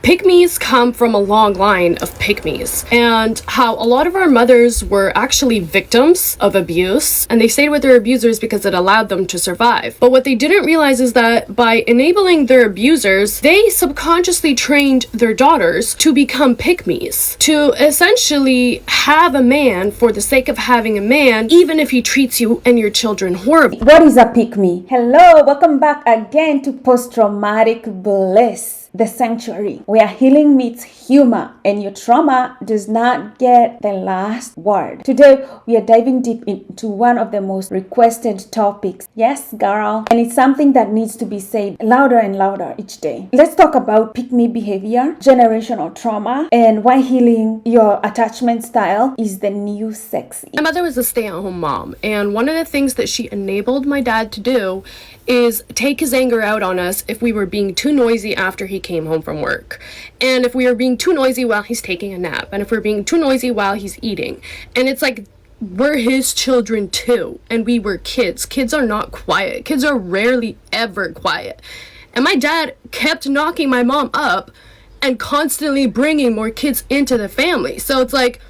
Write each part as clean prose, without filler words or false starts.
Pick-me's come from a long line of pick-me's, and how a lot of our mothers were actually victims of abuse, and they stayed with their abusers because it allowed them to survive. But what they didn't realize is that by enabling their abusers, they subconsciously trained their daughters to become pick-me's, to essentially have a man for the sake of having a man, even if he treats you and your children horribly. What is a pick-me? Hello, welcome back again to Post-Traumatic Bliss, the sanctuary where healing meets humor and your trauma does not get the last word. Today, we are diving deep into one of the most requested topics. Yes, girl. And it's something that needs to be said louder and louder each day. Let's talk about pick-me behavior, generational trauma, and why healing your attachment style is the new sexy. My mother was a stay-at-home mom, and one of the things that she enabled my dad to do is take his anger out on us if we were being too noisy after he came home from work, and if we were being too noisy while he's taking a nap, and if we're being too noisy while he's eating. And it's like, we're his children too, and we were kids. Kids are not quiet. Kids are rarely ever quiet. And my dad kept knocking my mom up and constantly bringing more kids into the family. So it's like,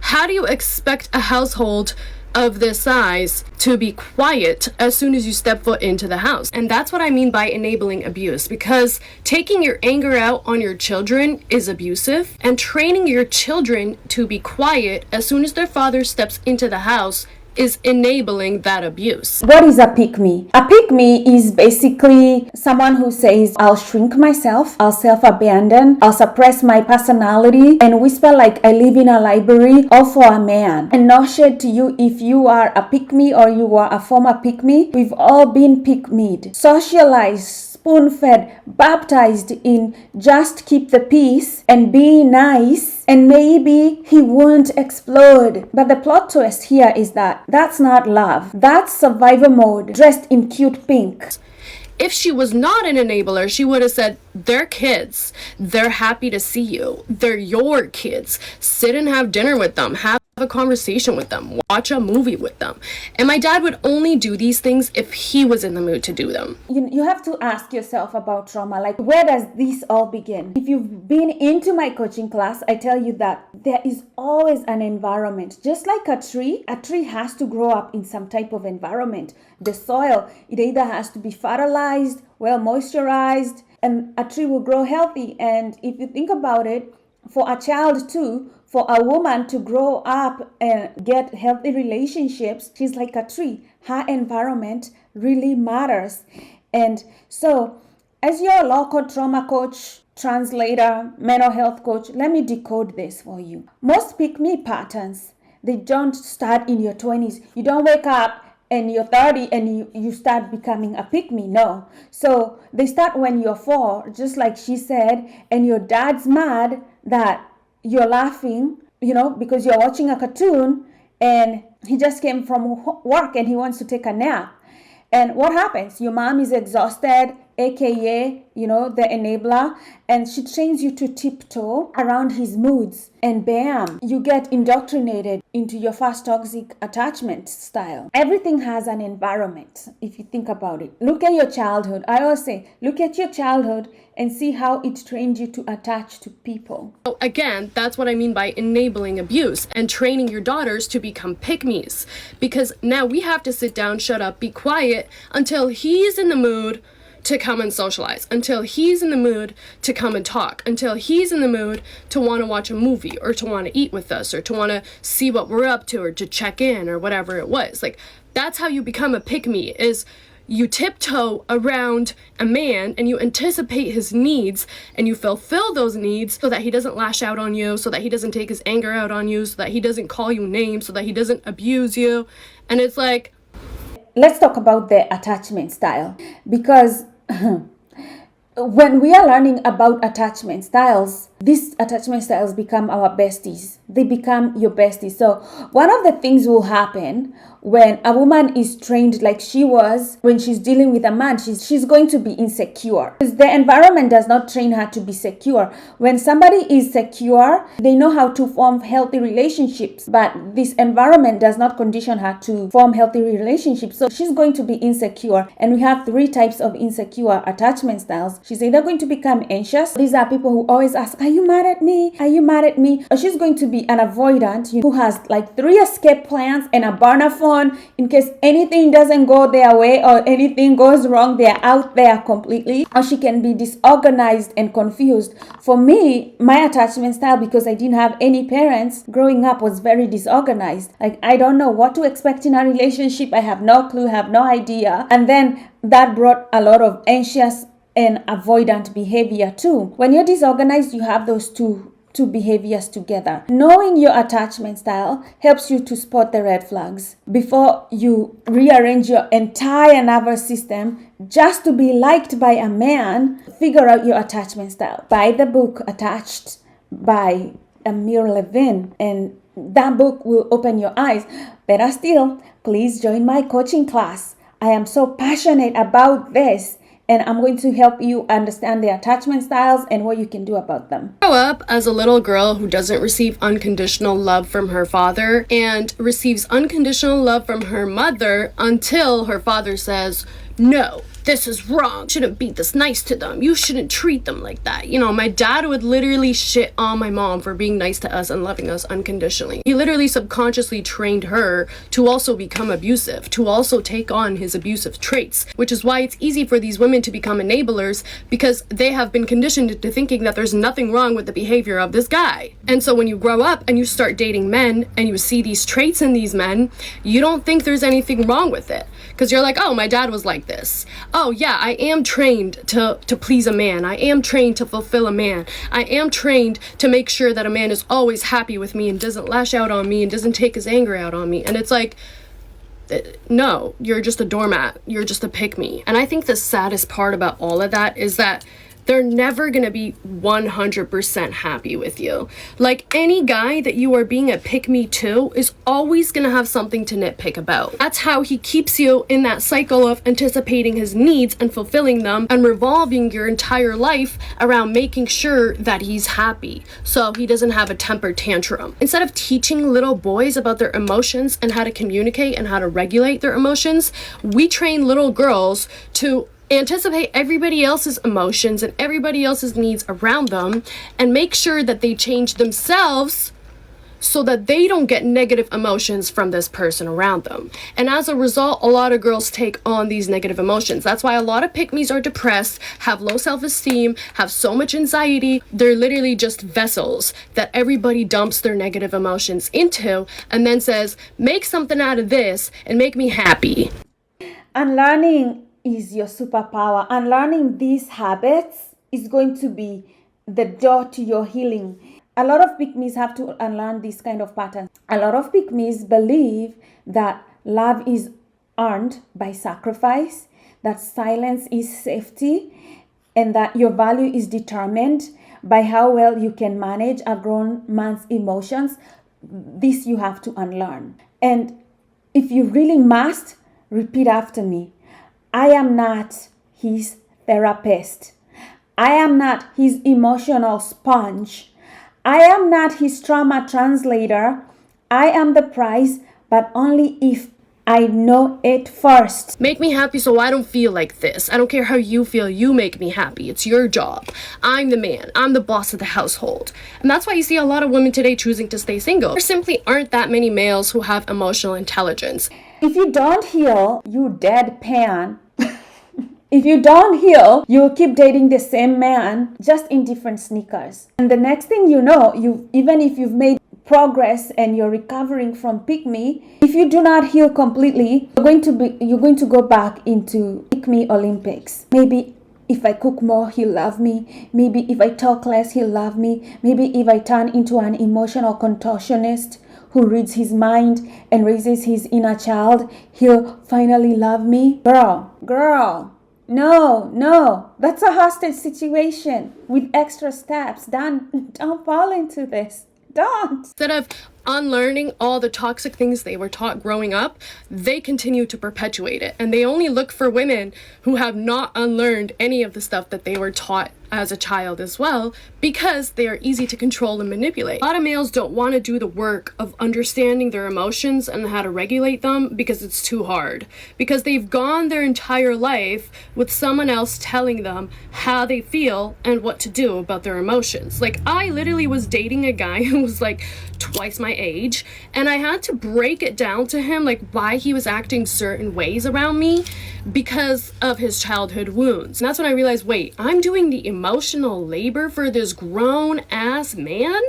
how do you expect a household of this size to be quiet as soon as you step foot into the house? And that's what I mean by enabling abuse, because taking your anger out on your children is abusive, and training your children to be quiet as soon as their father steps into the house is enabling that abuse. What is a pick-me? A pick-me is basically someone who says, I'll shrink myself, I'll self-abandon, I'll suppress my personality, and whisper like I live in a library, all for a man. And no shade to you if you are a pick-me or you are a former pick-me. We've all been pick-me'd, socialized, spoon-fed, baptized in just keep the peace and be nice, and maybe he won't explode. But the plot twist here is that that's not love. That's survivor mode dressed in cute pink. If she was not an enabler, she would have said, they're kids. They're happy to see you. They're your kids. Sit and have dinner with them. Have a conversation with them. Watch a movie with them. And my dad would only do these things if he was in the mood to do them. You have to ask yourself about trauma. Like, where does this all begin? If you've been into my coaching class, I tell you that there is always an environment. Just like a tree has to grow up in some type of environment. The soil, it either has to be fertilized, well moisturized, and a tree will grow healthy. And if you think about it, for a child too, for a woman to grow up and get healthy relationships, she's like a tree. Her environment really matters. And so, as your local trauma coach, translator, mental health coach, let me decode this for you. Most pick-me patterns, they don't start in your 20s. You don't wake up and you're 30 and you start becoming a pick-me. No. So they start when you're 4, just like she said, and your dad's mad that you're laughing, because you're watching a cartoon and he just came from work and he wants to take a nap. And what happens? Your mom is exhausted, aka, the enabler, and she trains you to tiptoe around his moods. And bam, you get indoctrinated into your first toxic attachment style. Everything has an environment, if you think about it. Look at your childhood. I always say, look at your childhood and see how it trained you to attach to people. So again, that's what I mean by enabling abuse and training your daughters to become pick-me's. Because now we have to sit down, shut up, be quiet until he's in the mood to come and socialize, until he's in the mood to come and talk, until he's in the mood to want to watch a movie or to want to eat with us or to want to see what we're up to or to check in or whatever it was. Like, that's how you become a pick-me, is you tiptoe around a man and you anticipate his needs and you fulfill those needs so that he doesn't lash out on you, so that he doesn't take his anger out on you, so that he doesn't call you names, so that he doesn't abuse you. And it's like, let's talk about the attachment style, because when we are learning about attachment styles, these attachment styles become our besties. They become your besties. So one of the things will happen when a woman is trained like she was when she's dealing with a man, she's going to be insecure because the environment does not train her to be secure. When somebody is secure, they know how to form healthy relationships, but this environment does not condition her to form healthy relationships. So she's going to be insecure, and we have 3 types of insecure attachment styles. She's either going to become anxious. These are people who always ask, are you mad at me? Are you mad at me? Or she's going to be an avoidant who has like 3 escape plans and a burner phone in case anything doesn't go their way or anything goes wrong. They're out there completely. Or she can be disorganized and confused. For me, my attachment style, because I didn't have any parents growing up, was very disorganized. Like, I don't know what to expect in a relationship. I have no clue, have no idea. And then that brought a lot of anxious and avoidant behavior too. When you're disorganized, you have those two behaviors together. Knowing your attachment style helps you to spot the red flags before you rearrange your entire nervous system just to be liked by a man. Figure out your attachment style. Buy the book Attached by Amir Levin, and that book will open your eyes. Better still, please join my coaching class. I am so passionate about this, and I'm going to help you understand the attachment styles and what you can do about them. Grow up as a little girl who doesn't receive unconditional love from her father and receives unconditional love from her mother until her father says, no, this is wrong. You shouldn't be this nice to them. You shouldn't treat them like that. You know, my dad would literally shit on my mom for being nice to us and loving us unconditionally. He literally subconsciously trained her to also become abusive, to also take on his abusive traits, which is why it's easy for these women to become enablers, because they have been conditioned into thinking that there's nothing wrong with the behavior of this guy. And so when you grow up and you start dating men and you see these traits in these men, you don't think there's anything wrong with it. Because you're like, oh, my dad was like this. Oh, yeah, I am trained to please a man. I am trained to fulfill a man. I am trained to make sure that a man is always happy with me and doesn't lash out on me and doesn't take his anger out on me. And it's like, no, you're just a doormat. You're just a pick-me. And I think the saddest part about all of that is that they're never gonna be 100% happy with you. Like, any guy that you are being a pick-me to is always gonna have something to nitpick about. That's how he keeps you in that cycle of anticipating his needs and fulfilling them and revolving your entire life around making sure that he's happy so he doesn't have a temper tantrum. Instead of teaching little boys about their emotions and how to communicate and how to regulate their emotions, we train little girls to anticipate everybody else's emotions and everybody else's needs around them and make sure that they change themselves so that they don't get negative emotions from this person around them. And as a result, a lot of girls take on these negative emotions. That's why a lot of pick-me's are depressed, have low self-esteem, have so much anxiety. They're literally just vessels that everybody dumps their negative emotions into and then says, make something out of this and make me happy. Unlearning is your superpower. Unlearning these habits is going to be the door to your healing. A lot of pick-me's have to unlearn these kind of patterns. A lot of pick-me's believe that love is earned by sacrifice, that silence is safety, and that your value is determined by how well you can manage a grown man's emotions. This you have to unlearn. And if you really must, repeat after me. I am not his therapist. I am not his emotional sponge. I am not his trauma translator. I am the prize, but only if I know it first. Make me happy so I don't feel like this. I don't care how you feel. You make me happy. It's your job. I'm the man. I'm the boss of the household. And that's why you see a lot of women today choosing to stay single. There simply aren't that many males who have emotional intelligence. If you don't heal, you deadpan. If you don't heal, you'll keep dating the same man, just in different sneakers. And the next thing you know, even if you've made progress and you're recovering from pick-me, if you do not heal completely, you're going to go back into pick-me Olympics. Maybe if I cook more, he'll love me. Maybe if I talk less, he'll love me. Maybe if I turn into an emotional contortionist who reads his mind and raises his inner child, he'll finally love me. Girl, No, that's a hostage situation with extra steps. Don't fall into this. Don't. Instead of unlearning all the toxic things they were taught growing up, they continue to perpetuate it. And they only look for women who have not unlearned any of the stuff that they were taught as a child as well, because they are easy to control and manipulate. A lot of males don't want to do the work of understanding their emotions and how to regulate them because it's too hard. Because they've gone their entire life with someone else telling them how they feel and what to do about their emotions. Like, I literally was dating a guy who was like twice my age, and I had to break it down to him, like, why he was acting certain ways around me because of his childhood wounds. And that's when I realized, wait, I'm doing the emotional labor for this grown ass man?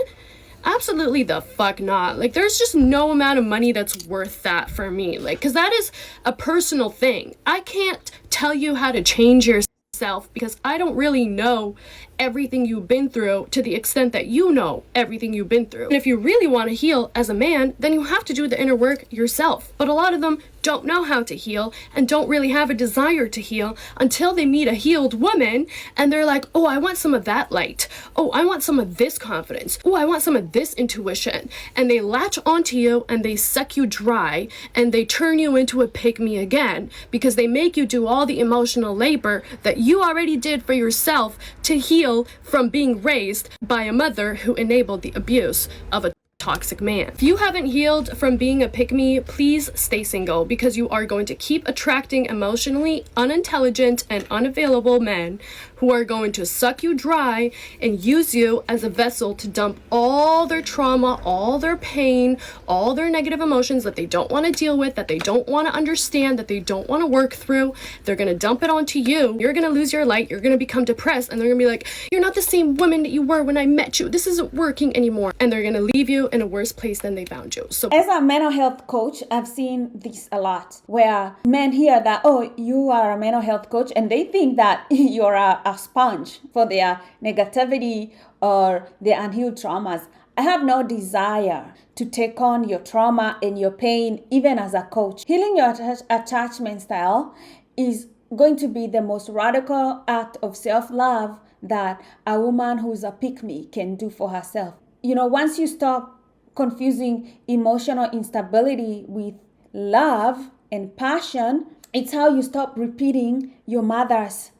Absolutely the fuck not. Like, there's just no amount of money that's worth that for me. Like, because that is a personal thing. I can't tell you how to change yourself because I don't really know everything you've been through to the extent that you know everything you've been through. And if you really want to heal as a man, then you have to do the inner work yourself. But a lot of them don't know how to heal and don't really have a desire to heal until they meet a healed woman and they're like, oh, I want some of that light. Oh, I want some of this confidence. Oh, I want some of this intuition. And they latch onto you and they suck you dry and they turn you into a pick-me again because they make you do all the emotional labor that you already did for yourself to heal from being raised by a mother who enabled the abuse of a toxic man. If you haven't healed from being a pick-me, please stay single because you are going to keep attracting emotionally unintelligent and unavailable men who are going to suck you dry and use you as a vessel to dump all their trauma, all their pain, all their negative emotions that they don't want to deal with, that they don't want to understand, that they don't want to work through. They're going to dump it onto you. You're going to lose your light. You're going to become depressed and they're going to be like, you're not the same woman that you were when I met you. This isn't working anymore. And they're going to leave you in a worse place than they found you. So as a mental health coach, I've seen this a lot where men hear that, oh, you are a mental health coach, and they think that you're a sponge for their negativity or their unhealed traumas. I have no desire to take on your trauma and your pain, even as a coach. Healing your attachment style is going to be the most radical act of self-love that a woman who's a pick-me can do for herself. You know, once you stop confusing emotional instability with love and passion, it's how you stop repeating your mother's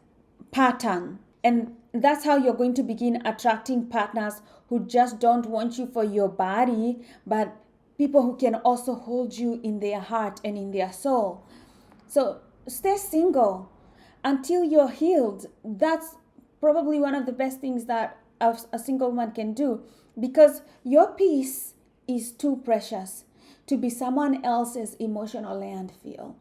pattern. And that's how you're going to begin attracting partners who just don't want you for your body, but people who can also hold you in their heart and in their soul. So stay single until you're healed. That's probably one of the best things that a single woman can do, because your peace is too precious to be someone else's emotional landfill.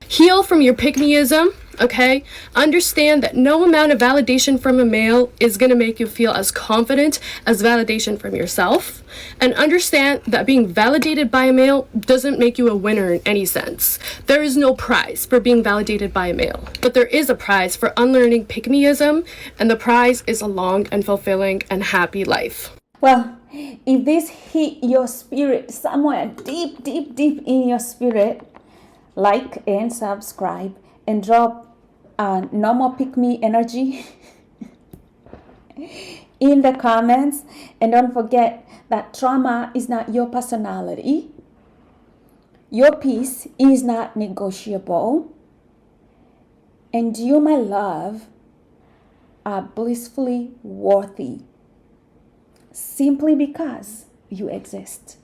Heal from your pick-meism, okay? Understand that no amount of validation from a male is going to make you feel as confident as validation from yourself. And understand that being validated by a male doesn't make you a winner in any sense. There is no prize for being validated by a male. But there is a prize for unlearning pick-meism, and the prize is a long and fulfilling and happy life. Well, if this hit your spirit somewhere deep in your spirit, like and subscribe and drop no more pick me energy in the comments. And don't forget that trauma is not your personality. Your peace is not negotiable. And you, my love, are blissfully worthy simply because you exist.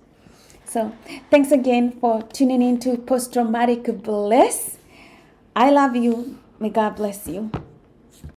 So thanks again for tuning in to Post-Traumatic Bliss. I love you. May God bless you.